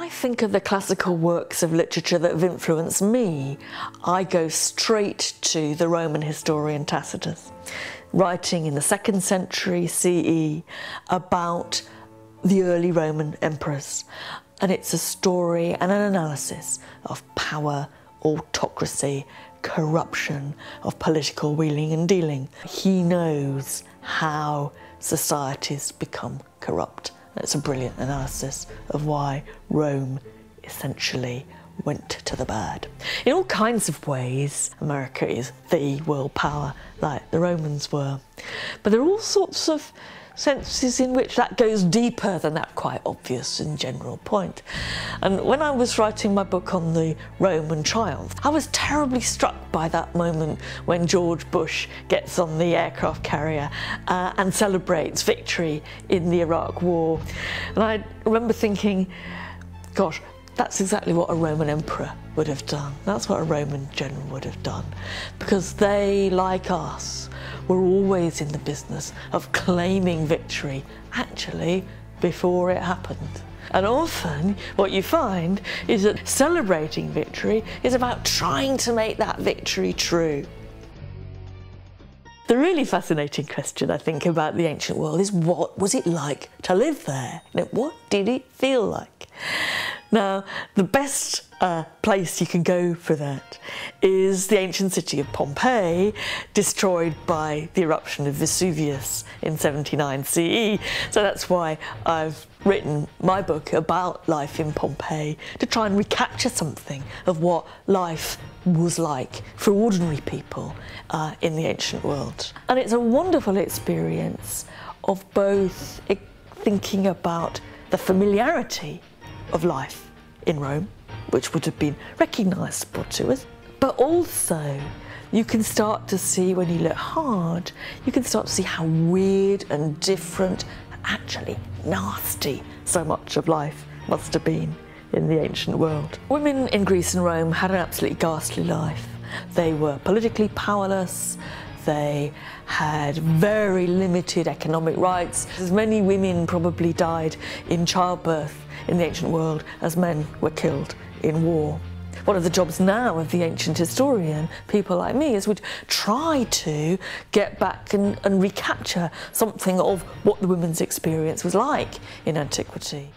I think of the classical works of literature that have influenced me, I go straight to the Roman historian Tacitus, writing in the 2nd century CE about the early Roman emperors. And it's a story and an analysis of power, autocracy, corruption, of political wheeling and dealing. He knows how societies become corrupt. It's a brilliant analysis of why Rome essentially went to the bad. In all kinds of ways, America is the world power, like the Romans were. But there are all sorts of senses in which that goes deeper than that quite obvious and general point. And when I was writing my book on the Roman triumph, I was terribly struck by that moment when George Bush gets on the aircraft carrier and celebrates victory in the Iraq War. And I remember thinking, gosh, that's exactly what a Roman emperor would have done. That's what a Roman general would have done. Because they, like us, were always in the business of claiming victory, actually, before it happened. And often what you find is that celebrating victory is about trying to make that victory true. The really fascinating question, I think, about the ancient world is, what was it like to live there? What did it feel like? Now, the best place you can go for that is the ancient city of Pompeii, destroyed by the eruption of Vesuvius in 79 CE. So that's why I've written my book about life in Pompeii, to try and recapture something of what life was like for ordinary people in the ancient world. And it's a wonderful experience of both thinking about the familiarity of life in Rome, which would have been recognisable to us, but also you can start to see, when you look hard, you can start to see how weird and different, actually nasty, so much of life must have been in the ancient world. Women in Greece and Rome had an absolutely ghastly life. They were politically powerless, they had very limited economic rights. As many women probably died in childbirth in the ancient world as men were killed in war. One of the jobs now of the ancient historian, people like me, is we'd try to get back and recapture something of what the women's experience was like in antiquity.